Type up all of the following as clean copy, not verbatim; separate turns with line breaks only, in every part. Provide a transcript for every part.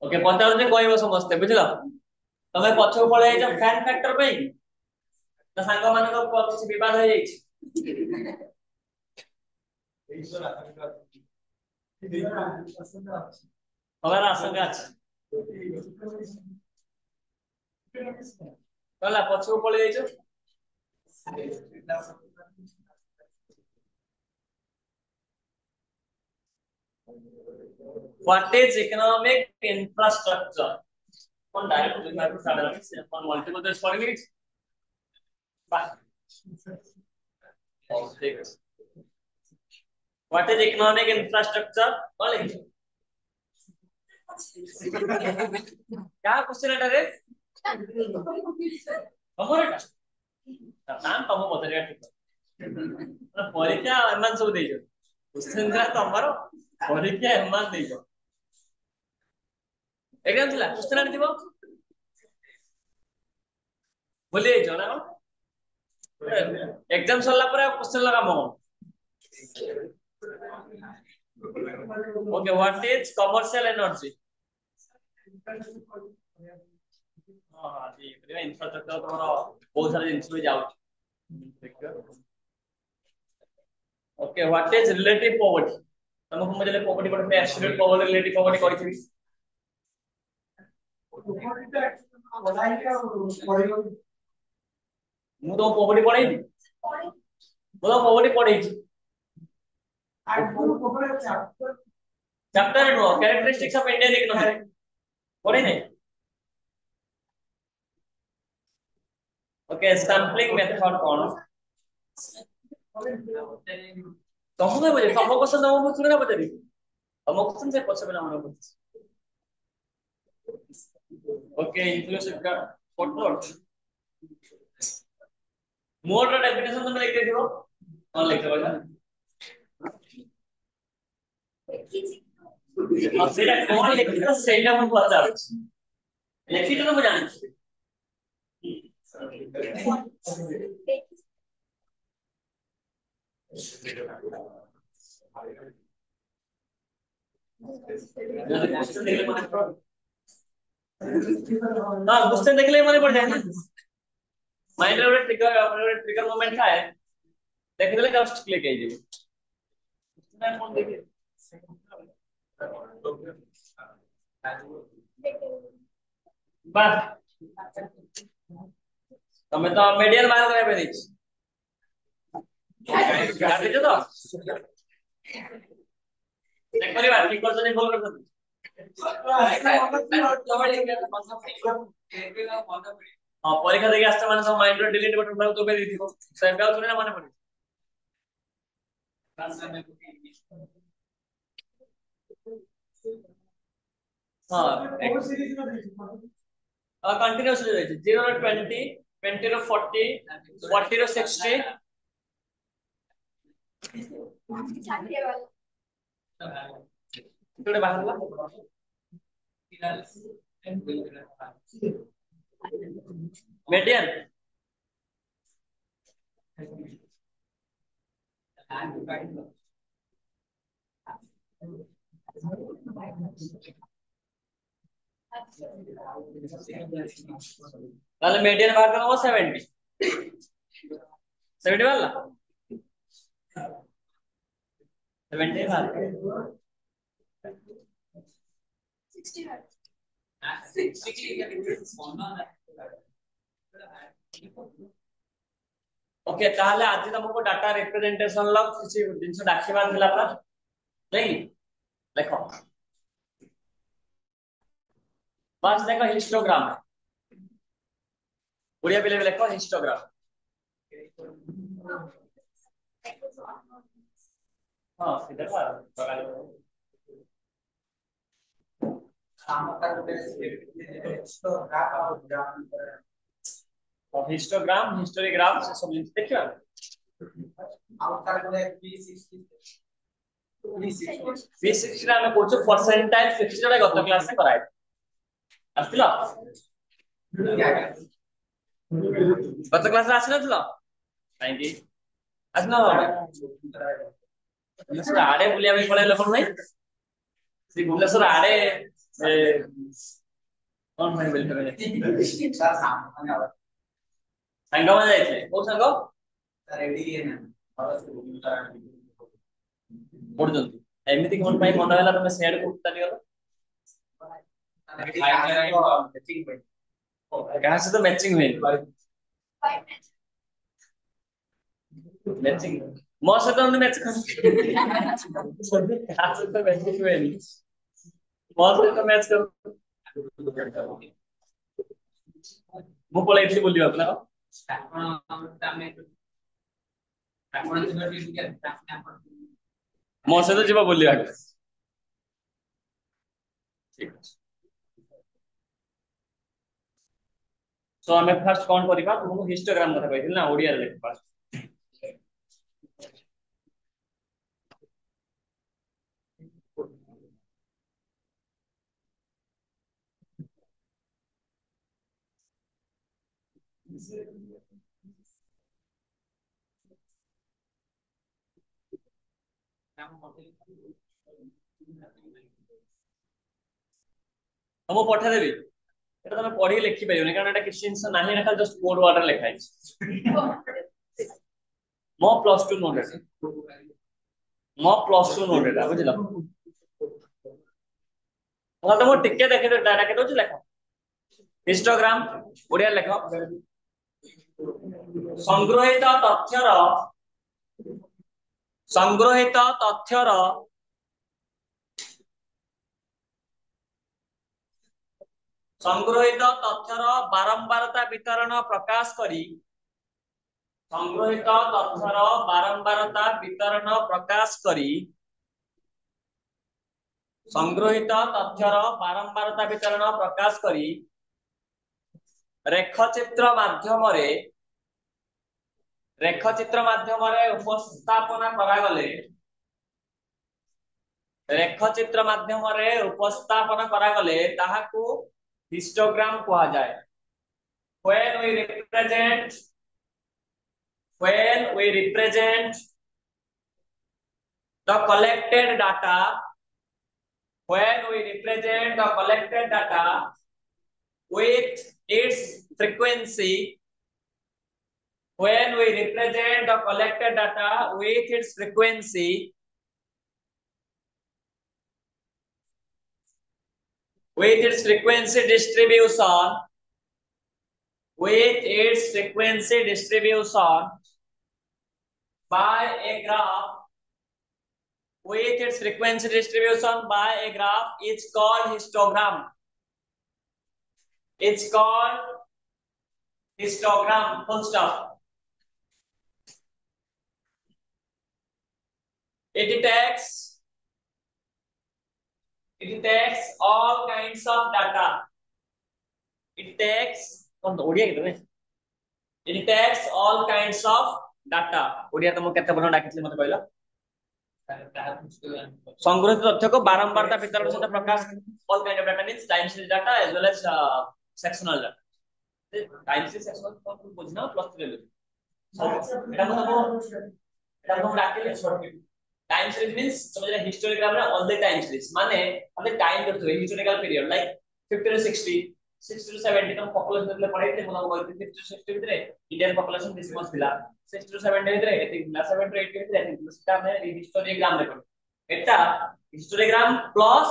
Okay पचारे कहब समस्ते बुझल तमें पछक पड़े फैन फैक्टर पे तो सांग मान किसी बद हो हमारा आशंका कहला पछक पड़े What is economic infrastructure? On direct on multiple choice for it. What is economic infrastructure? क्या क्वेश्चन है रे हमर नाम तम पचारिया ठीक परीक्षा एमान सब देइयो क्वेश्चन का तमरो परीक्षा एमान देइयो एग्जाम थिला क्वेश्चन आनि दिबो बोले जणा एग्जाम सरला पर क्वेश्चन लगा मो okay what is commercial energy हां जी इंफ्रास्ट्रक्चर तमरो बहुत सारे जिनिस में जाउ okay what is relative poverty तुमको मुझे पॉवर्टी पढ़ते एब्सोल्यूट पॉवर्टी रिलेटिव पॉवर्टी करिथि मु तो पॉवर्टी पढ़ाई मु तो पॉवर्टी पढ़ाई चैप्टर नो कैरेक्टरिस्टिक्स ऑफ इंडियन इकोनॉमी पढ़े नहीं ओके सैंपलिंग मेथड कौन तुमको नहीं बजे तुमको क्वेश्चन तुमको सुने ना बजे तुमको क्वेश्चन से पछे बेला मन ओके इंक्लूसिव का फुटनोट मोर द डेफिनेशन तुम लिख दियो कौन लिख दो ना अब सेटा कौन लिख दियो सेटा हम पता लिखी तो मैं जान हां क्वेश्चन देख ले माने पड़ जाए ना माइंड रे ट्रिगर मोमेंट का है देख ले जस्ट क्लिक है जी मैं कौन देखिए बस તમે તો મીડિયન બાર કરે પે દીચ કાઢી દીધો તો ચેક કરી વાર ઠીક કરજો ને ફોન કરજો हां परीक्षा देखि आस्ते माने सब माइंड रे डिलीट बटन दाउ तो पे दिथिबो सेव गाउ सुने ना माने पड़ी हां कंटीन्यूअस हो जाय 0 रो 20 20 रो 40 40 रो 60 थोड़े बाहर ला मीडियन তাহলে मीडियन बाहर करना 70 70 वाला 70 बाहर 60 ओके ताहले आज तुमको डाटा रिप्रेजेंटेशन लो किसी जिनसे डाकिबार दिला पर नहीं देखो बस देखो हिस्टोग्राम बढ़िया पिले देखो हिस्टोग्राम हां सीधा हिस्टोग्राम हिस्टोरीग्राफ से सब जिनिस देखियो V60 रा मैं कोच परसेंटाइल 60 रा गत क्लास से कराय आस्तिला गत क्लास रे आसिनथला काहेकि आसिना ଭୁବନେଶ୍ୱର ଆଡେ ବୁଲିବା ପାଇଁ ପଳେଇଲେ କଣ ନାହିଁ ସେ ଭୁବନେଶ୍ୱର ଆଡେ କଣ ପାଇଁ ବୋଲି ସାଙ୍ଗମାନେ ଯାଇଥିଲେ କୋଉ ସାଙ୍ଗ ପଢୁଛନ୍ତି ଏମିତି କଣ ପାଇଁ ମନ ହେଲା ତମେ ସିଆଡେ କୋଉଠି ଚାଲିଗଲ କାହା ସହିତ ମ୍ୟାଚିଂ ହୁଏନି ମ୍ୟାଚିଂ ମୋ ସହିତ ମ୍ୟାଚ୍ କାହା ସହିତ ମ୍ୟାଚିଂ ହୁଏନି ମୋ ସହିତ ମ୍ୟାଚ୍ କର ମୁଁ ପଳେଇଥିଲି ବୁଲିବାକୁ ନା ମୋ ସହିତ ଯିବ ବୁଲିବାକୁ ଠିକ ଅଛି ସो ଆମେ ଫାର୍ଷ୍ଟ କଣ କରିବା ମୁଁ ହିଷ୍ଟୋଗ୍ରାମ କଥା କହିଥିଲି ନା ଓଡ଼ିଆରେ ଲେଖ ଫାର୍ଷ୍ଟ ମୁଁ ପଠେଇଦେବି এটা তুমি পড়ি লেখি পারিবনি কারণ এটা কিছু জিনিস ନାହିଁ এটা ଖାଲି ଜଷ୍ଟ କୋଡ ୱାର୍ଡରେ ଲେଖା ହେଇଛି ମୋ ପ୍ଲସ ଟୁ ନୋଟ ଏଟା ମୋ ପ୍ଲସ ଟୁ ନୋଟ ଏଟା ବୁଝିଲ ମୁଁ ତମକୁ ଟିକେ ଦେଖେଇ ଡାଟା କେତେ ଅଛି ଲେଖ ହିଷ୍ଟୋଗ୍ରାମ ଓଡ଼ିଆ ଲେଖ ସଂଗ୍ରହିତ ତଥ୍ୟର ବାରମ୍ବାରତା ବିତରଣ ପ୍ରକାଶ କରି ସଂଗ୍ରହିତ ତଥ୍ୟର ବାରମ୍ବାରତା ବିତରଣ ପ୍ରକାଶ କରି ସଂଗ୍ରହିତ ତଥ୍ୟର ବାରମ୍ବାରତା ବିତରଣ ପ୍ରକାଶ କରି ରେଖଚିତ୍ର ମାଧ୍ୟମରେ ଉପସ୍ଥାପନା କରାଗଲେ ତାହାକୁ ହିଷ୍ଟୋଗ୍ରାମ କୁହାଯାଏ when we represent the collected data with its frequency distribution by a graph it's called histogram full stop it takes all kinds of data it takes all kinds of data Odia तुम केते बन डाकिथि मते कहला संग्रहित तथ्य को बारंबारता वितरण सहित प्रकाश all kind of data means time series data as well as sectional data time series sectional को बुझना प्लस 3 ले एटा तुम डाकिले time series means समझ हिस्टोग्राम रे all the time series माने हमने टाइम करथि historical period like 50 to 60 60 to 70 तम पॉपुलेशन देले पढाइते मन को 50 to 60 भितरे इंडियन पॉपुलेशन दिस मस थिला 60 to 70 भितरे एति 70 to 80 भितरे एति सेटा में हिस्टोग्राम रे पढ एटा histogram plus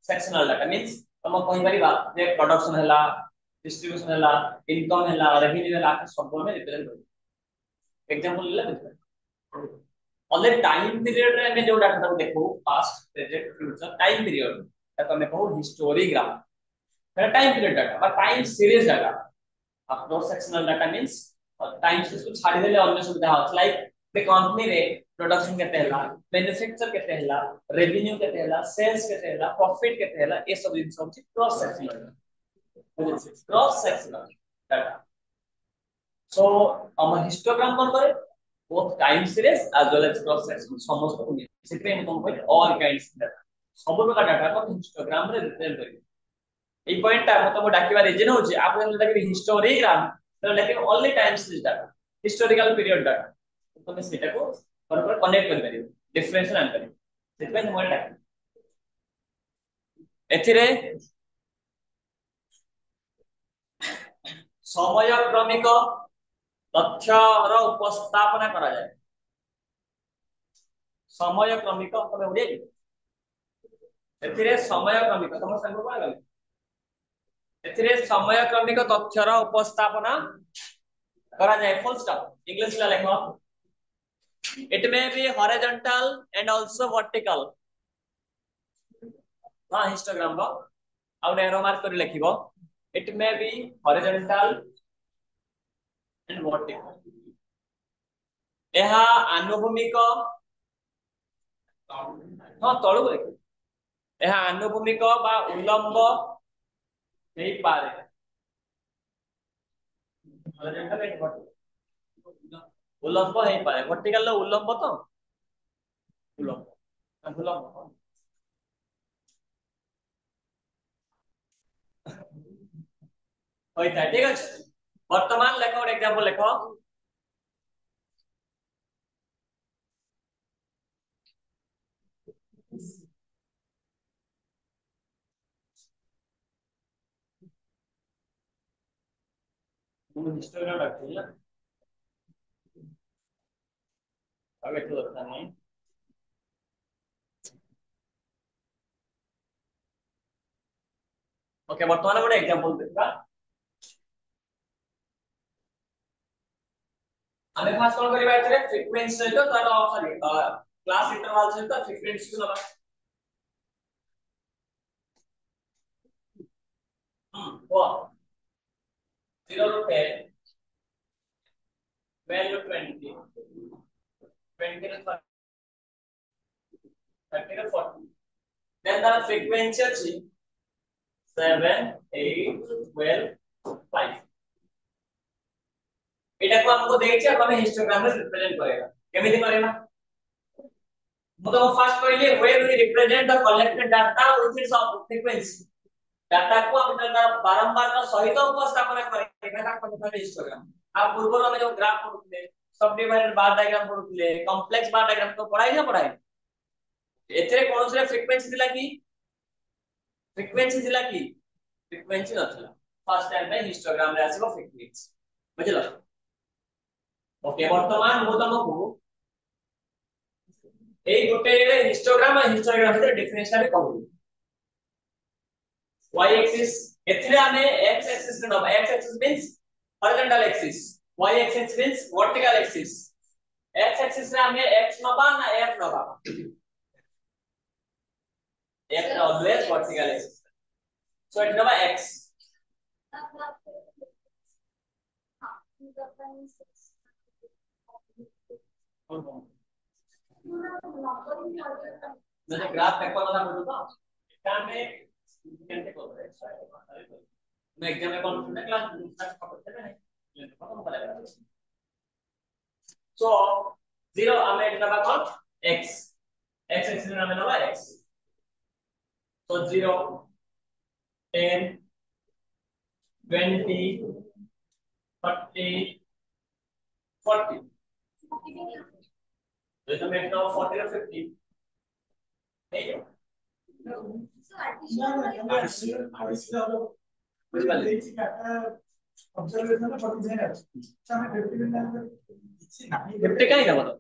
sectional data means तम कहि परिबा जे प्रोडक्शन हैला डिस्ट्रीब्यूशन हैला इनकम हैला रेवेन्यू हैला सब में रिप्रेजेंट हो एग्जांपल ले ऑल द टाइम पीरियड रे में जो डाटा को देखो past present future time period ताको हम कहू हिस्टोग्राम टाइम पीरियड डाटा बा time series data upload sectional data means time series को छाडी देले अन्य सुविधा होत लाइक द कंपनी रे प्रोडक्शन केते हैला मैन्युफैक्चर केते हैला रेवेन्यू केते हैला सेल्स केते हैला प्रॉफिट केते हैला ए सब दिन सब क्रॉस सेक्शनल डाटा सो हम हिस्टोग्राम कोन करे both time series as well as cross section समस्त को सेते हम कोन करे all kinds डाटा सब प्रकार डाटा को हिस्टोग्राम रे रिप्रेजेंट करी এই পয়েন্টটা মতম ডাকিবা রিজন হচ্ছে আপনি যদি ডাকি হিস্টোগ্রাম তাহলে ডাকি only time series data historical period data তুমি সেটাকে বরাবর কানেক্ট করে পারিবে डिफरेंशियल आंसर ସେଥିପାଇଁ ମୁଁ ଏଟା ଏଥିରେ ସମୟ କ୍ରମିକ ତଥ୍ୟର ଉପସ୍ଥାପନା କରାଯାଏ ସମୟ କ୍ରମିକ ତମେ ଓଡିଆ କି ଏଥିରେ ସମୟ କ୍ରମିକ ତମ ସାଙ୍ଗ କଣ ଲାଗେ ଏଥିରେ ସମୟ କ୍ରମିକ ତଥ୍ୟର ଉପସ୍ଥାପନା କରାଯାଏ full stop इंग्लिश ला लिखो it may be horizontal and also vertical हां हिस्टोग्राम रो आउ एरो मार्क कर लिखिबो it may be horizontal and vertical ଏହା ଆନୁଭୂମିକ ହଁ ତଳକୁ ଦେଖ ଏହା ଆନୁଭୂମିକ ବା ଉଲ୍ଲମ୍ବ ହେଇ ପାରେ horizontal and vertical उल्लम्ब हेई पारे वर्टिकल उल्लम्ब तो उल्लम्ब उल्लम्ब होइता ठीक अछि वर्तमान लेखो और एग्जांपल लेखो तुम हिस्टोग्राम रखते ना आगे तो रखता नहीं ओके वर्तमान गोटे एग्जांपल देखा ଆମେ ଫାଷ୍ଟ କଣ କରିବା ଏଥିରେ ଫ୍ରିକ୍ୱେନ୍ସି ସହିତ ତାର ସରି କ୍ଲାସ ଇଣ୍ଟରଭାଲ ସହିତ ଫ୍ରିକ୍ୱେନ୍ସି କୁ ନବା ଓ 0 ରୁ 10 value 20 20 ରୁ 30 ରୁ 40 then the frequency ଅଛି 7 8 12 5 एटा को हमको देखिए अब हमें हिस्टोग्राम में रिप्रेजेंट करेगा केमिति करेगा ମୁଁ ତ ଫାଷ୍ଟ କହିଲି where we represent the collected data with its frequency data को हम तार बारंबार का सहित उपस्थापन करेगा ताको कहते हिस्टोग्राम आ पूर्व में जो ग्राफ पढुଥିଲେ सब डिवाइडेड बार डायग्राम पढुଥିଲେ कॉम्प्लेक्स बार डायग्राम तो पढ़ाई ना पढ़ाई एथरे कोन से फ्रीक्वेंसी दिला की फ्रीक्वेंसी नथिला फर्स्ट टाइम में हिस्टोग्राम रे आसीबो फ्रीक्वेंसी बुझिलो ओके वर्तमान मु तुमको ए गोटे हिस्टोग्राम भीतर डिफरेंस टा कहू y axis एथिरे हमें x axis रे नबा x axis means horizontal axis y axis means vertical axis x axis रे हमें x नबा ना f नबा f always vertical axis so it नबा x जैसे ग्राफ पेपर वाला बोलतो तो क्या में केंटे को मैं एग्जाम में कौन सा क्लास स्टार्ट करते हैं नहीं खत्म कर लेगा सो 0 हमें नंबर कौन x x एक्सिस में हमें नंबर x so 0 10 20 30 40 तो मैं कहता हूं 40 और 50 नहीं है फिफ्टी कहीं ना बोलो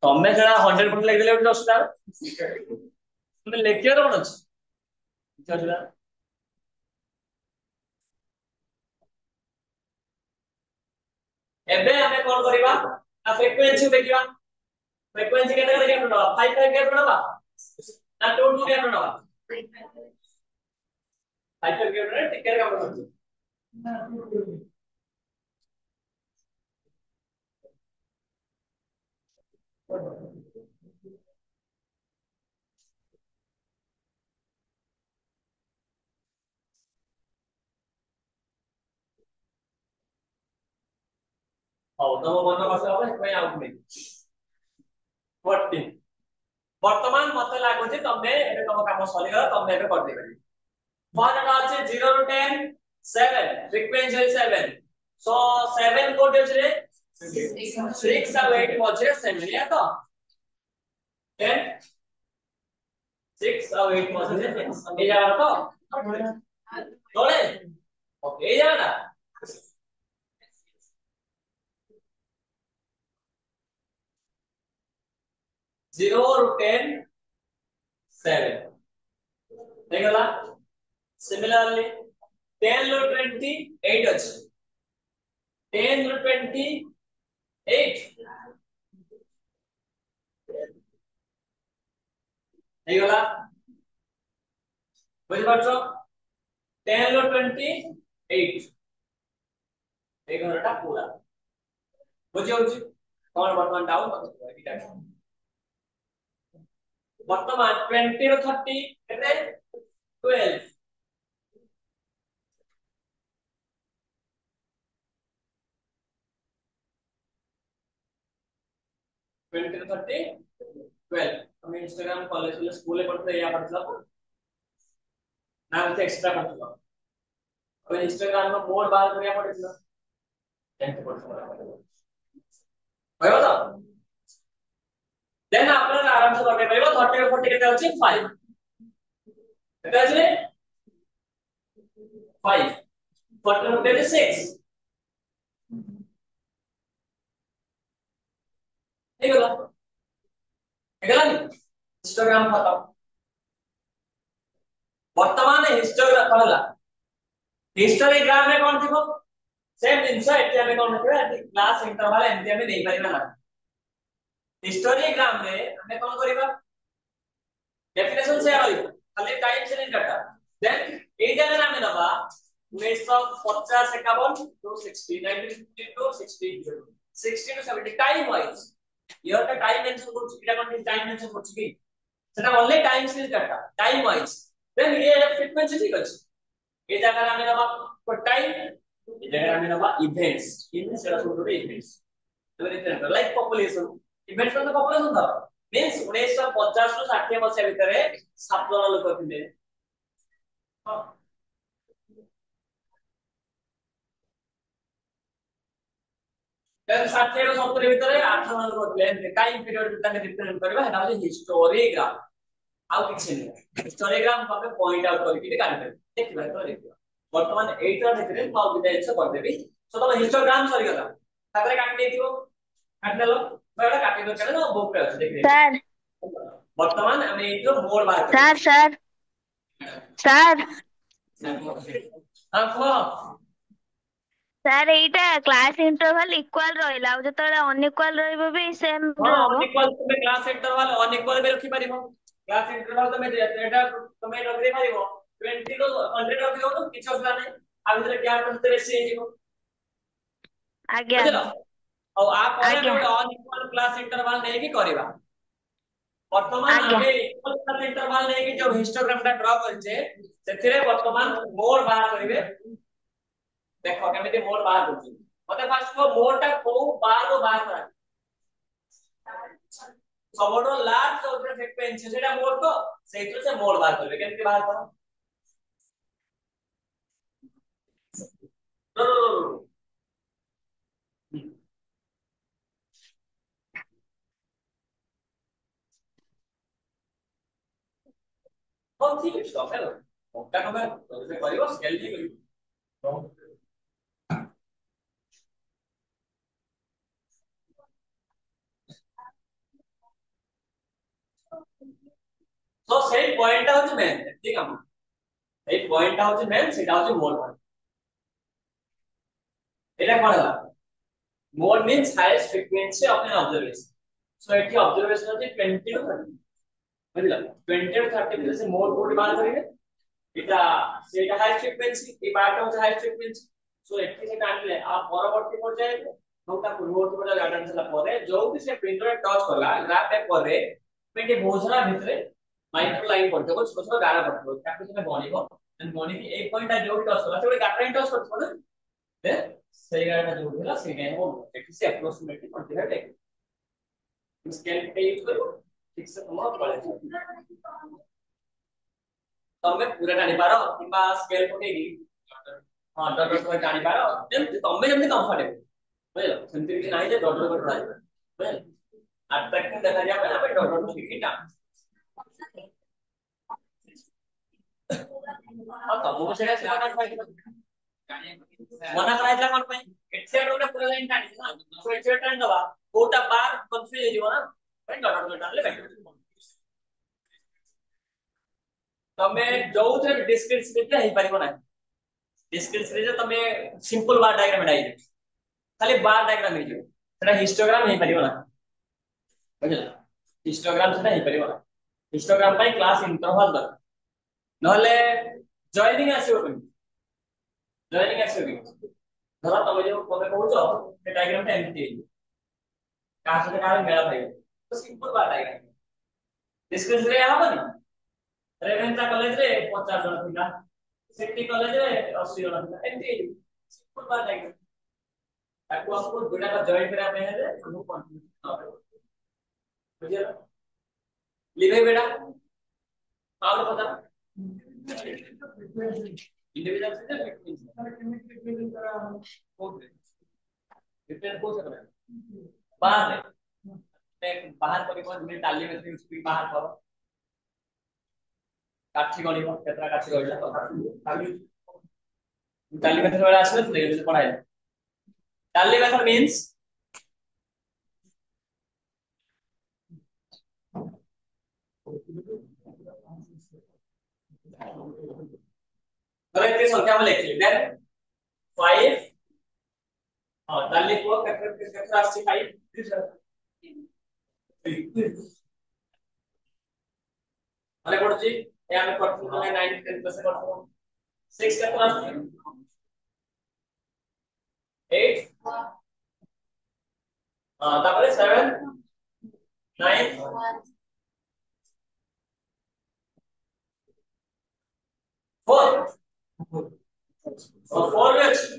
ତମେ ସେଟା 100% ଲେଖିଦେଲେ ଗୋଟେ ଅସୁବିଧା ତୁମେ ଲେଖିବାର କଣ ଅଛି କିଛି ଅସୁବିଧା ଏବେ ଆମେ କଣ କରିବା ନା ଫ୍ରିକ୍ୱେନ୍ସି ଦେଖିବା फ्रीक्वेंसी केते केते केते नबा 5 5 केते नबा ना 2 2 केते नबा 5 5 केते टिकेट काम करछ ହଉ ତମ ମନ କଷ୍ଟ ହବ ସେଥିପାଇଁ ଆଉ ନାହିଁ 40 वर्तमान मते लागुଛି तमे ଏବେ ତମ କାମ ସରିଗଲା ତମେ ଏବେ କରି ଦେबै मान আছে 0 ରୁ 10 7 फ्रीक्वेंसी 7 सो 7 कोड ଅଛି रे 6 ଆଉ 8 ମଝିରେ ସେମିଳିଆ ତ 10 6 ଆଉ 8 ମଝିରେ এই জায়গাটা তো ତଳେ এই জায়গাটা 0 ରୁ 10 7 ହେଇଗଲା सिमिलरली 10 ରୁ 20 8 ଅଛି 10 ରୁ 20 8 ହେଇଗଲା ବୁଝିପାରୁଛ 10 ରୁ 20 8 এই ঘরটা পুরা বুঝি হଉଛି କଣ ବର୍ତ୍ତମାନ ଡାଉନ ଏଇଟା ବର୍ତ୍ତମାନ 20 ରୁ 30 କେତେ 12 20 ରୁ 30 12 তুমি इंस्टाग्राम कॉलेज स्कूल में पढ़ते या पढ़ते हो ना मुझे एक्स्ट्रा पढ़ते हो तो इंस्टाग्राम में मोड बाहर कर या पढ़ते हो 10% भयो ତ देन आपण आराम से करते परिबो 30 ରୁ 40 केते अछि 5 केते अछि 5 40 ରୁ 10 6 ହେଇଗଲା ହେଇଗଲାନି इंस्टाग्राम खत्म वर्तमान हिस्टोग्राम कहला हिस्टोग्राम में कोन थिबो सेम जिंस एठी हमें कोन थिबा क्लास इंटरवल एमती हमें देई परिबा ना हिस्टोग्राम रे हमें कोन करिबा डेफिनेशन से आइबो खाली टाइम सीरीज डाटा देन ए जगह हमें दबा 1950 51 to 60 1950 to 60 60 to 70 time wise year का टाइम मेंशन करछि किटा कोन टाइम मेंशन करछि कि सेटा only time series data time wise then ये फ्रीक्वेंसी ठीक अछि ए जगह हमें दबा को टाइम ए जगह हमें दबा इवेंट्स इवेंट्स सेटा सब इवेंट्स तो रिटर्न लाइक पॉपुलेशन इवेंट्स मतलब पॉपुलेशन था मींस 1950 ରୁ 60 ବର୍ଷ ଭିତରେ 7 ଜଣ ଲୋକ ଥିଲେ देन 60 ରୁ 70 ଭିତରେ 8 ଜଣ ଲୋକ ଥିଲେ टाइम पीरियड ताके रिप्रेजेंट करबा हेटा होय हिस्टोग्राम आउ किछि नै हिस्टोग्राम को हमें पॉइंट आउट करके काढि देबे देखिबा तो देखिबा वर्तमान 8 रा भिତରେ माउ बिदा इच्छा कर देबी सो तो हिस्टोग्राम सरी गला ताकरे काटि देथिबो काटि देलो बड़ा काटि दो चले ना बुक पे अछि देख
सर
वर्तमान हमें जो मोड बात
सर सर सर
हां को
सर एटा क्लास इंटरवल इक्वल रहिला आ जतले अनइक्वल रहइबो भी सेम
हां
रहबो
अनइक्वल तुमे क्लास इंटरवल अनइक्वल में रखि परिबो क्लास इंटरवल तुमे एटा तुमे रखि परिबो 20 टू 100 रखि दो तो किछ असला नै आ भितर गैप तो बेसी हे जिवो
आज्ञा
बुझलो और आ करे
आज्ञा
हम अनइक्वल क्लास इंटरवल नै कि करबा वर्तमान
आज्ञा
आमे इक्वल क्लास इंटरवल नै कि जो हिस्टोग्राम टा ड्रा करछे सेथिरे वर्तमान मोड बाहर करिवे देखो केमिति मोड बाहर करछि मते फास्ट को मोड टा को बाहर करा सबोडो लार्ज जो फ्रिक्वेंसी सेटा मोड तो सेइतो से मोड बाहर करबे केमिति बाहर करो रो रो रो कौन सी स्टॉप है ओका कमे तो से करियो स्केल जी करियो तो सेम पॉइंट टा होची मेन ठीक है এই পয়েন্টটা হচ্ছে মেন সেটা হচ্ছে মোড পয়েন্ট এটা কোন হলো mode means highest frequency of N observation so এটি অবজারভেশন হচ্ছে 20 টু 30 বুঝলা 20 টু 30 ভিতরে সে মোড কোড বার করিবে এটা সেটা হাইয়েস্ট ফ্রিকোয়েন্সি এই পার্টটা হচ্ছে হাইয়েস্ট ফ্রিকোয়েন্সি সো এটি সেটা আনলে আর পরবর্তী পর্যায়ে নৌটা পূর্ববর্তী পর্যায়ে ডাটা আনসালা পরে যোউটি সে প্রিন্টরে টাচ করলা গ্রাফ টেক করে পেটি বোঝরা ভিতরে মাইক্রো লাইন পড়তে ছোট ছোট গাড়া পড়তে তাকে তুমি গণিব গণিত এই পয়েন্টটা যোউটি টাচ করলা সেটা গাড়া টাচ করতে না দেন সেই গাড়াটা যোউটি হলা সেই গাড়া হবে এটি সে অ্যাপ্রক্সিমেটলি কোয়ান্টিফাই টেক স্কেল पे यूज करो ठीक से तुम पढ़े तमे पूरा जानि पारो किबा स्केल पकेगी हां डॉट डॉट कर जानि पारो जेम तमे जेम कंफर्टेबल ବୁଝିଲ ସେମିତି କିଛି ନାହିଁ ଯେ ଡଟ୍ ଡଟ୍ ଡଟ୍ ରହିବ ବୁଝିଲ ଆଟ୍ରାକ୍ଟିଭ ଦେଖାଯିବା ପାଇଁ ଆମେ ଡଟ୍ ଡଟ୍ ଦେଇକି ଟାଣୁ ଆଉ ତମକୁ ସେଇଟା ସେ ମନା କରାଯାଇଥିଲା କଣ ପାଇଁ ଏଠି ଗୋଟେ ପୁରା ଲାଇନ ଟାଣିଛି ନା ସୋ ଏଠି ଟାଣି ଦବା କୋଉଟା ବାର କନଫ୍ୟୁଜ ହେଇଯିବ ନା ପାଇଁ ଡଟ୍ ଡଟ୍ ଟାଣିଲେ ବେଟର ତମେ ଯୋଉଥିରେ ଡିସ୍କ୍ରିଟ ସିରିଜରେ ହେଇପାରିବ ନାହିଁ ଡିସ୍କ୍ରିଟ ସିରିଜରେ ତମେ ସିମ୍ପଲ ବାର୍ ଡାयग्ରାମ ଏଟା ହେଇଯିବ ଖାଲି ବାର୍ ଡାयଗ୍ରାମ ହେଇଯିବ ସେଟା ହିଷ୍ଟୋଗ୍ରାମ ହେଇପାରିବ ନା ବୁଝିଲ ହିଷ୍ଟୋଗ୍ରାମ ସେଟା ହେଇପାରିବ ନା ହିଷ୍ଟୋଗ୍ରାମ ପାଇଁ କ୍ଲାସ ଇଣ୍ଟରଭାଲ ଦରକାର ନହେଲେ ଜଏନିଂ ଆସିବ କେମିତି ଜଏନିଂ ଆସିବ କେମିତି ଧର ତମେ ଯୋଉ ତମେ କହୁଛ ସେ ଡାଇଗ୍ରାମ ଟା ଏମିତି ହେଇଯିବ କାହା ସହିତ କାହାର ମେଳ ଖାଇବ ତ ସିମ୍ପଲ ବାର୍ ଡାଇଗ୍ରାମ ଡିସ୍କ୍ରିଟ ରେ ହବନି ରେଭେନ୍ସା କଲେଜରେ 50 ଜଣ ପିଲା ସିଟି କଲେଜରେ 80 ଜଣ ପିଲା ଏମିତି ହେଇଯିବ ସିମ୍ପଲ ବାର୍ ଡାଇଗ୍ରାମ ତାକୁ ଆମକୁ ଦୁଇଟା ଜଏନ୍ କରିବା ପାଇଁ ହେଲେ ଆମକୁ କନଫ୍ୟୁଜନ ନହେବ ବୁଝିଲ ଲିଭେଇ ବେଟା ଆଉ ଗୋଟେ କଥା इंडिविजुअल से डिफरेंस हो सकता है बाहर है बाहर परिबो जे टाली में स्पीड बाहर करो काठी गणिबो केतरा काठी गणिला टाली मेथड वाला आसले तो देखो पढ़ाई टाली मेथड मींस अरे इतनी संख्या में लिख ली देन 5 हां टाली को केतरा 5 अरे पड़ची ए हम करथु 9 10% करथु 6 केतरा 8 हां तापर 7 9 4 और 4 भी अच्छी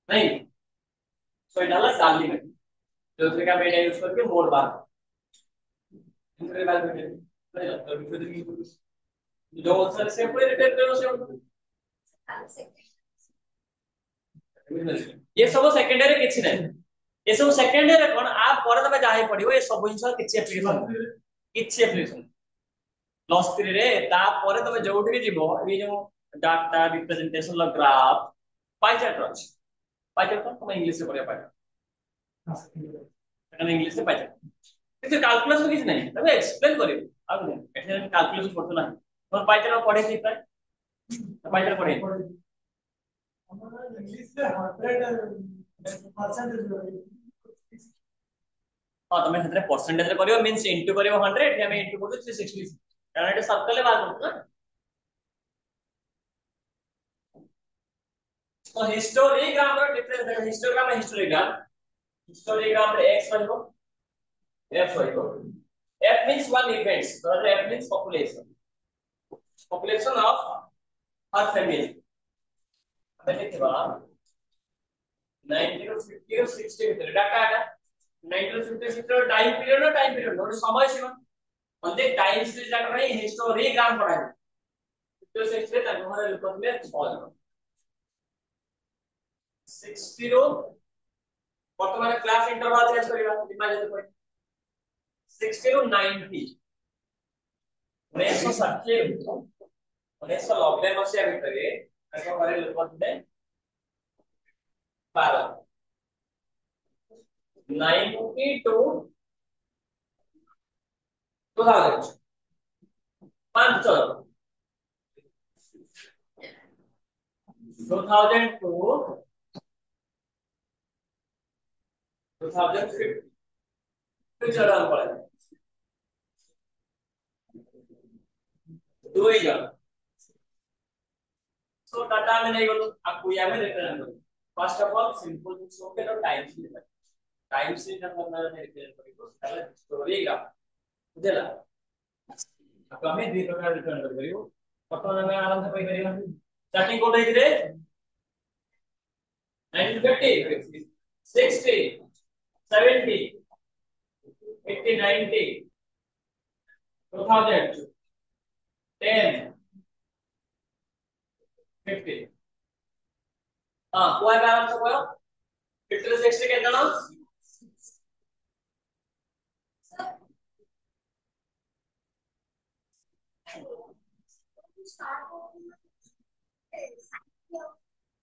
नहीं सो इट डाला डाली में दूसरे का बेटा यूज करके मोड बार दूसरे बार बेटा जो आंसर से पूरे रिटर्न करो से ये सब सेकेंडरी किछि नै ये सब सेकेंडरी कोन आ पर तबे जाहि पडिबो ये सब जिंस किछि एप्लीकेशन प्लस 3 रे ता पर तबे जोठी के जीवो ये जो डाटा रिप्रेजेंटेशन ल ग्राफ पाई चार्ट रछ पाई चार्ट तो इंग्लिश से पढ़िया पाई एटा इंग्लिश से पाई चार्ट किछि कैलकुलस किछि नै तबे एक्सप्लेन करियो आ एटा कैलकुलस करतो ना और पाई चार्ट पढ़े थी पाई चार्ट पढ़े इंग्लिश से 100% हां तमे हतरे परसेंटेज रे करियो मींस इनटू करियो 100 एठी हम इनटू करतो 360 कारण एटा सर्कल ले बात करतो ना तो हिस्टोग्राम रो डिफरेंस देखो हिस्टोग्राम रे x रहबो f रहबो f means one events so f means population of her family अब देखिबा 90 50 60 भीतर डाटा आटा 90 50 भीतर टाइम पीरियड नो समय सीमा onde time series डाटा रे हिस्टोग्राम पढ़ाई तो 60 रे तक हमारे लिखत में 60 बर्तमान क्लास इंटरवल चेंज करिवा डिवाइड कर 60 ରୁ 90 1960 1990 मसिया भिତରେ ତାଙ୍କ ଘରେ ଲୋକ ଥିଲେ 12 90 to 2000 5 2000 to 2050 फिर चढ़ा पड़ा 2000 सो डाटा में नहीं बोलो आपको या में रिटर्न करो first of all simple so के टाइम सीरीज ना करना है रिटर्न करियो ताले स्टोरी का बुझला अब हमें दी प्रकार रिटर्न करियो वर्तमान में आराम से पाई करियो स्टार्टिंग कोड है रे 1950 60 70 80 90 2000 10 50 हां कोई आराम से करो 50 60 के जना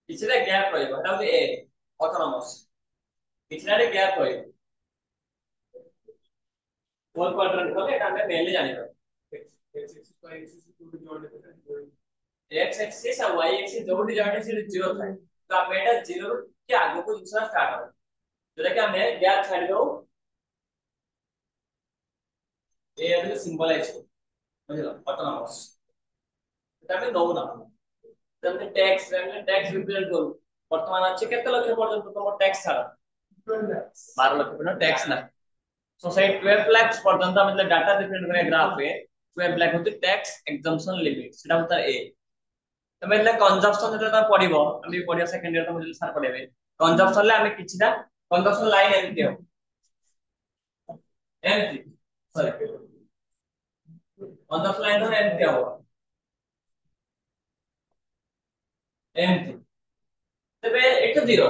किछरे गैप रहिबो एटा होते ए ऑटोनॉमस किछरे गैप रहिबो फोर क्वाड्रेंट कले एटा हम मेनली जानि एक्स एक्सिस और वाई एक्सिस जोड़ी जाने से 0 था तो आप एटा 0 के आगे को दूसरा स्टार्ट हो जोटा कि हमें गैप छाड़ दो ए अभी सिंबल है इसको बुझलो ऑटोनॉमस एटा में नो ना तमने टैक्स रिप्रेजेंट करू वर्तमान अच्छे केते लक्ष पर्यंत तुम टैक्स छाड़ 12 लक्ष पर टैक्स ना सोसाइटी 12 लाख पर्यंत मतलब डाटा रिप्रेजेंट करे ग्राफ पे 12 लाख होती टैक्स एग्जम्पशन लिमिट सेटा होता ए तमे એટલે કન્ઝપ્શન એટલે તમે પડીબો અમે પડિયા સેકન્ડ ઈયર તમે સાર પડેબે કન્ઝપ્શન લે અમે કિછિટા કન્ઝપ્શન લાઈન એમતી હો એમતી સॉरी કન્ઝપ્શન લાઈન તો એમતી હો એમતી তবে এটা 0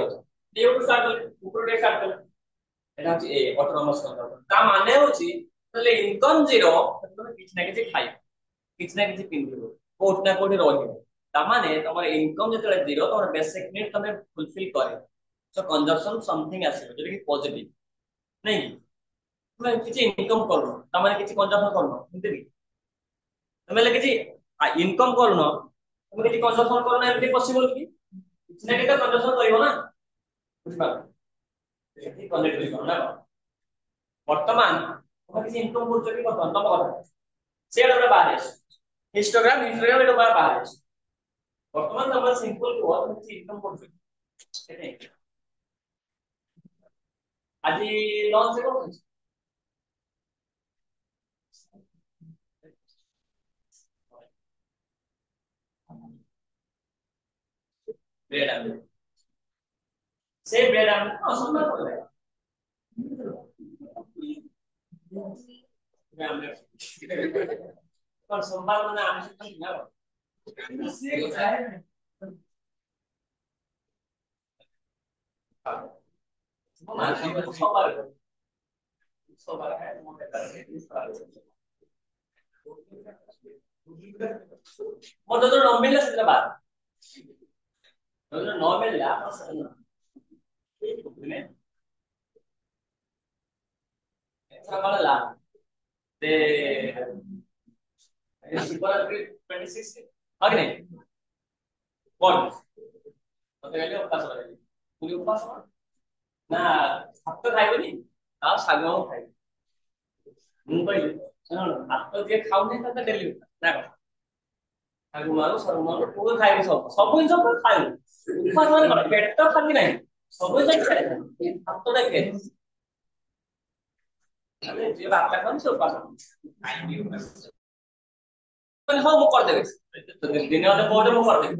দিয়ে উপর স্টার্ট করলে উপর দিয়ে স্টার্ট করলে এটা হচ্ছে এ অটোনমাস কন্ট্রোল তা মানে হচ্ছে তাহলে ইনকাম 0 তুমি কিছু না কিছু খাই কিছু না কিছু কিনবে কোট না কোটে রহিবে তা মানে তোমার ইনকাম যেতলে 0 তোমার বেসিক নিড তুমি ফুলফিল করে সো কনজাম্পশন समथिंग আসবে যেটা কি পজিটিভ नहीं তুমি কিছু ইনকাম করো তার মানে কিছু কনজাম্পশন করো বুঝতে কি তুমি লাগে কিছু ইনকাম করো না তুমি কিছু কনজাম্পশন করো না এমনি পসিবল কি কিছু না কিছু কনজাম্পশন করিব না বুঝবা এটি কনেক্ট করিব না বর্তমান তুমি কিছু ইনকাম করছো কি করছো তম কথা সেটা আমরা বাহারে হিস্টোগ্রাম হিস্টোগ্রাম এটা বাহারে বর্তমান আমরা সিম্পল কি তুমি কিছু ইনকাম করছো এটাই আজি লঞ্চ করছো ব্রেড আমি সেই ব্রেড আমি অসম্ভব করে पर सोमवार मैंने आने से पहले ना सोमवार सोमवार है वो तो नॉर्मल है सिर्फ बात तो नॉर्मल है आप ने ऐसा वाला ला ते शिवरात्रि 26 अग्नि कौन तो कहले उपवास वाला पूरी उपवास ना भात तो खाइबनी आ साग खाइ ମୁଁ କହିଲି ଶୁଣ ଭାତ ଯିଏ ଖାଉନି ତା ଡେଲି ନା କଣ ତାକୁ ମାରୁ ସବୁ ମାରୁ ପୁଅ ଖାଇବୁ ସବୁ ଜିନିଷ ଖାଇବୁ ଉପବାସ ମାନେ କଣ ପେଟ ଖାଲି ନାହିଁ ସବୁ ଜିନିଷ ଖାଇବୁ ଭାତଟା କିଏ ଯିଏ ଭାତ ଖାଉନି ସେ ଉପବାସ ହଁ ମୁଁ କରିଦେବି ଦିନେ ଅଧେ ପରେ ମୁଁ କରିଦେବି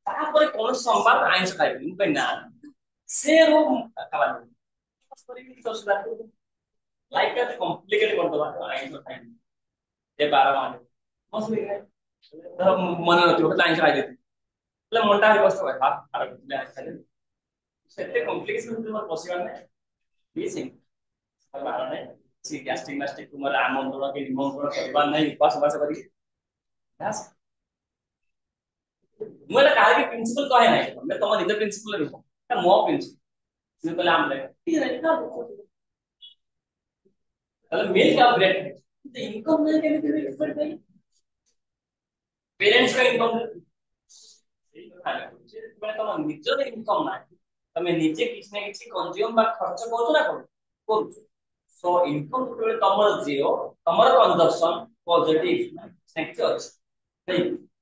ତାପରେ କୌଣସି ସମ୍ବାଦ ଆଇଁଷ ଖାଇବିନି ମୁଁ କହିଲି ନା ସେ ଲାଇଫ କମ୍ପ୍ଲିକେଟ କରିଦବା ଆଇଁଷ ଖାଇବି ଏ ବାର ମାନେ ମନେ ନଥିବ ଆଇଁଷ ଖାଇଦେବି ହେଲେ ମନଟା ଭାରି କଷ୍ଟ ହୁଏ ଖାଇଦେବି ସେତେ କମ୍ପ୍ଲିକେସନ ତୁମର ବସିବାର ନାହିଁ କିଛି ବାର ନାହିଁ ସେ ଗ୍ୟାଷ୍ଟ୍ରିକ ମାଷ୍ଟ୍ରିକ ତୁମର ଆମନ୍ତ୍ରଣ କି ନିମନ୍ତ୍ରଣ କରିବାର ନାହିଁ ଉପବାସ ଉପାସ କରିକି ମୁଁ ଏଟା କାହାକି ପ୍ରିନ୍ସିପଲ କହେ ନାହିଁ ତମେ ତମ ନିଜ ପ୍ରିନ୍ସିପଲ ରୁହ ଏଟା ମୋ ପ୍ରିନ୍ସିପଲ ମୁଁ କହିଲେ ଆମଲେ ତାହେଲେ ମିଲ୍କ ଆଉ ବ୍ରେଡ ଇନକମ୍ ନାହିଁ କେମିତି ଏକ୍ସପେକ୍ଟ କରିବି पेरेंट्स का इनकम ତମ ନିଜର ଇନକମ୍ ନାହିଁ ତମେ ନିଜେ କିଛି ନା କିଛି କନଜ୍ୟୁମ ବା ଖର୍ଚ୍ଚ କରୁଛ ନା କରୁଛ ସୋ ଇନକମ୍ ଯେତେବେଳେ ତମର ଜିରୋ ତମର କନଜମ୍ପସନ ପଜିଟିଭ ସେମିତି ଅଛି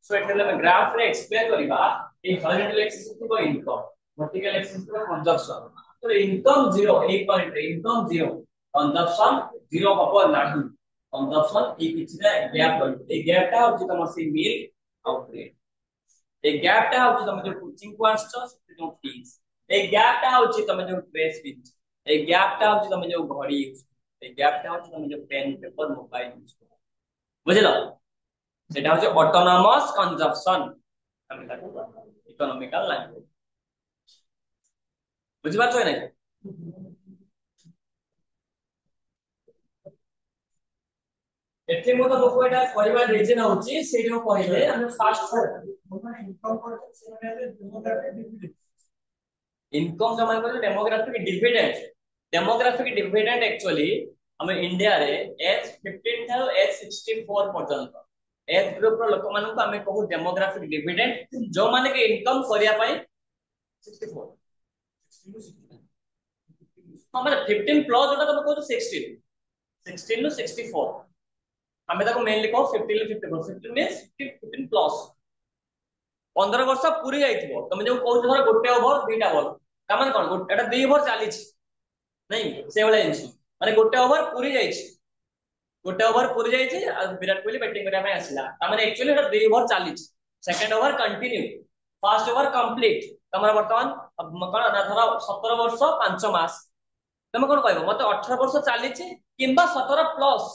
ସୋ ଏଠାରେ ଆମେ ଗ୍ରାଫ ରେ ଏକ୍ସପ୍ଲେନ କରିବା এই হরিজন্টাল এক্সিস ଥିବ ଇନକମ୍ ଭର୍ଟିକାଲ ଏକ୍ସିସ ଥିବ କନଜମ୍ପସନ ତ ଇନକମ୍ ଜିରୋ এই point income zero consumption zero ହବ ନାହିଁ कंजप्शन एक किछना गैप रहइबो ए गैप टा होची तमर से मिल आउट रेट ए गैप टा होची तमे जो कोचिंग को आछो से जो फीस ए गैप टा होची तमे जो ड्रेस पिन ए गैप टा होची तमे जो घड़ी यूज ए गैप टा होची तमे जो पेन पेपर मोबाइल यूज बुझलो सेटा होची ऑटोनोमस कंजप्शन हम ताको इकोनॉमिकल लैंग्वेज बुझी पाछो नै एथे मो तो लोक एटा कहबा रीजन होची सेठी को कहले हम फास्ट इनकम जमा कर डेमोग्राफिक डिविडेंड एक्चुअली हम इंडिया रे एज 15 था एज 64 पर्यंत एज ग्रुप रो लोक मान को हमें कहू डेमोग्राफिक डिविडेंड जो माने के इनकम करिया पई 64 हमरे 15 प्लस जोटा तो कहू 16 नु 64 हमें ताको मेनली कहो 15 नु 54 15 मींस 15 प्लस 15 वर्ष पूरी जाइथिबो तमे जो कहू धर गोटे ओवर दुईटा बॉल का माने कोन एटा 2 ओवर चाली छी नहीं से वाला जिंस माने गोटे ओवर पूरी जाई छी गोटे ओवर पूरी जाई छी विराट कोहली बैटिंग करिया में आसिला ता माने एक्चुअली एटा 2 ओवर चाली छी second over continue first over complete तमरा वर्तमान कोन ना धर 17 वर्ष 5 मास तमे कोन कहबो मते 18 वर्ष चाली छी किंबा 17 प्लस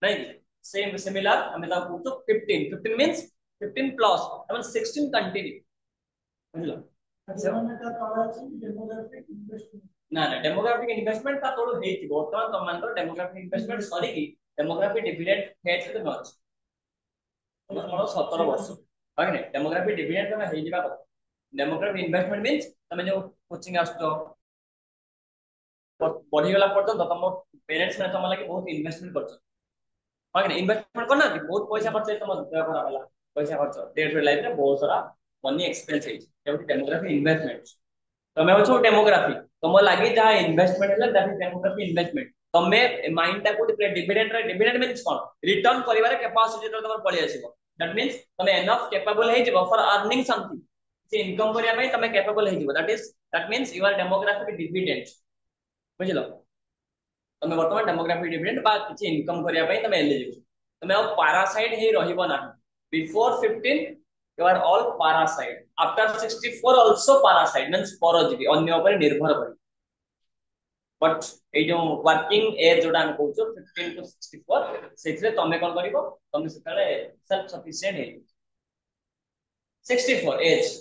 नहीं सेम सिमिलर हमें ता पूछो 15 मींस 15 प्लस मतलब 16 कंटिन्यू बुझलो ना ना डेमोग्राफिक इन्वेस्टमेंट का तोड़ हेति वर्तमान तम मान डेमोग्राफिक इन्वेस्टमेंट सरी की डेमोग्राफिक डिविडेंड फेज तो नॉट तमर 17 वर्ष बाकी नहीं डेमोग्राफिक डिविडेंड तमे हेइ जिबा डेमोग्राफिक इन्वेस्टमेंट मींस तमे जो कोचिंग आस्तो बढ़ी गला पर्यंत तम पेरेंट्स ने तम लागि बहुत इन्वेस्टमेंट करछ बाकी इन्वेस्टमेंट करना बहुत पैसा खर्च तम देह खराब होला पैसा खर्च डे टू लाइफ रे बहुत सारा मनी एक्सपेंस है डेमोग्राफिक इन्वेस्टमेंट तमे हो डेमोग्राफी तुम लगी जहाँ इन्वेस्टमेंट है दैट इज डेमोग्राफी इन्वेस्टमेंट तमे माइंड टा को डिविडेंड मींस कोन रिटर्न करिवार कैपेसिटी तो तमर पळि आसीबो दैट मींस तमे एनफ कैपेबल हे जिवो फॉर अर्निंग समथिंग से इनकम करिया पई तमे कैपेबल हे जिवो that means you are demographic dividend बुझिलो तमे वर्तमान डेमोग्राफिक डिविडेंड बा किछि इनकम करिया पई तमे एलिजिबल तमे अब पैरासाइट हे रहिबो ना before 15 you are all parasite after 64 also parasite means परजीवी अन्य ऊपर निर्भर करी बट ए जो वर्किंग एज जोडा हम कहउछो 15 टू 64 सेथरे तमे कोन करिवो तमे सेतले सेल्फ सफिशिएंट हे 64 एज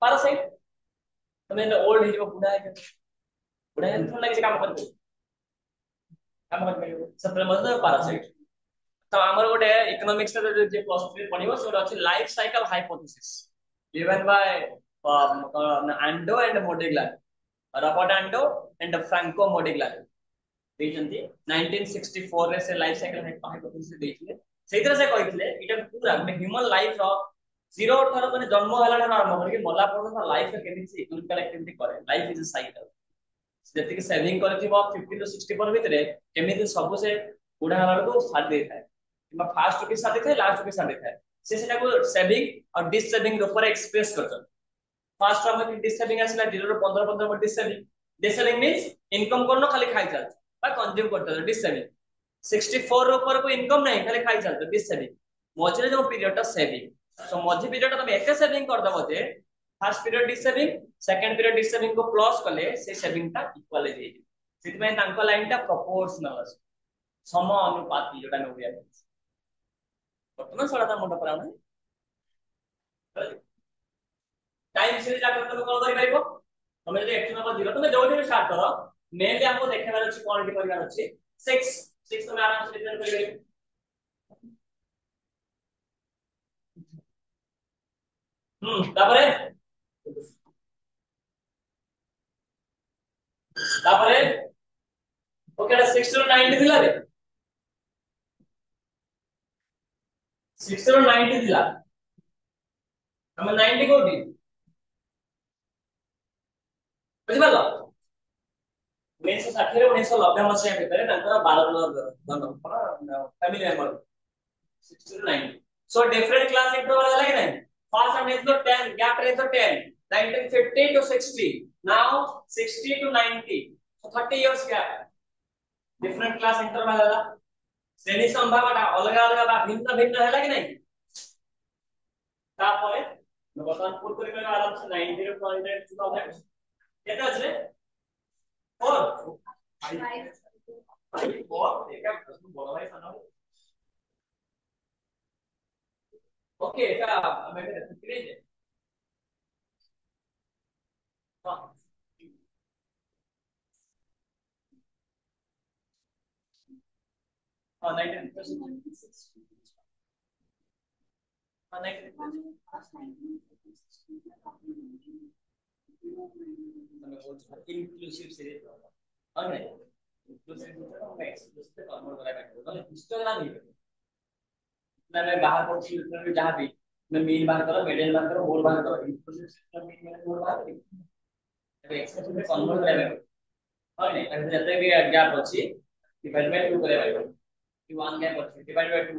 parasite तमे ओल्ड हे जो बुढ़ा है तो लगे काम कर सेतले मतलब parasite तो हमर गोटे इकोनॉमिक्स रे जे प्लस 3 पढिबो से अछि life cycle hypothesis given by Ando and Modigliani Robert Ando and Franco Modigliani देजंती 1964 रे से लाइफ साइकिल हाइपोथेसिस देथिले सेइतरे से कहिथिले इटा पूरा ह्यूमन लाइफ रो जीरो थर माने जन्म हला ना आरंभ करके मला पर्यंत लाइफ के केमिति इकोनॉमिकल एक्टिविटी करे लाइफ इज अ साइकिल जति के सेविंग करथिबो 50 टू 64 भितरे केमिति सब से बुढ़ा हला को साथ देथाय किबा फास्ट के साथ थे लास्ट के साथ थे से सेटा को सेविंग और डिस सेविंग ऊपर एक्सप्रेस करछन फास्ट हम डिस सेविंग आसला 0 रो 15 15 डिस सेविंग मींस इनकम करनो खाली खाई चल बा कंज्यूम करते डिस सेविंग 64 रो ऊपर को इनकम नहीं खाली खाई चल डिस सेविंग मझे जो पीरियड सेविंग सो मझे पीरियड तुम एके सेविंग कर दबो जे first period dissaving second period dissaving को प्लस करले से सेविंग ता इक्वल हे सिट में तांको लाइन ता प्रोपोर्शनल सम अनुपाती जोटा में ओडिया वर्तमान सड़ा था मुंडा पराउना टाइम सीरीज आकर तुम कौन करि परिबो तुम जे x नंबर 0 तुम जोठी स्टार्ट करो मेनली हमको देखेबार अछि क्वांटिटी करिवार अछि 6 6 तुम आराम से रिटर्न करि तापरे तापरे ओके 6 to 90 दिला रे 6 to 90 दिला हम 90 कोटी बुझि पालो 1960 रे 1990 मसिया भितरे तांकर 12 family member 6 to 90 so different class interval है कि नहीं फर्स्ट हम इसको 10 गैप रहे तो 10 1950 to 60 now 60 to 90 so 30 years gap different class interval है श्रेणी संभागटा अलग अलग बा भिन्न भिन्न है कि नहीं तापरे वर्तमान पुट करि आराम से 90.2000 केता छै 4 5 4 एका प्रश्न बड़ भाई सानो ओके एका हमें क्लियर हां हां 19 हां 19 inclusive series और नहीं inclusive तो मैं exclusive से कन्वर्ट करा बैठो तो हिस्टोग्राम नहीं मैं बाहर पहुंची में जहां भी मैं मीन बाहर करो मीडियन बाहर करो मोड बाहर करो inclusive सिस्टम मीन में मोड बाहर करो ଏବେ exclusive से कन्वर्ट करा बैठो और नहीं अगर जैसे भी गैप ଅଛି डिवाइड बाय 2 करा बैठो कि 1 गैप ଅଛି डिवाइड बाय 2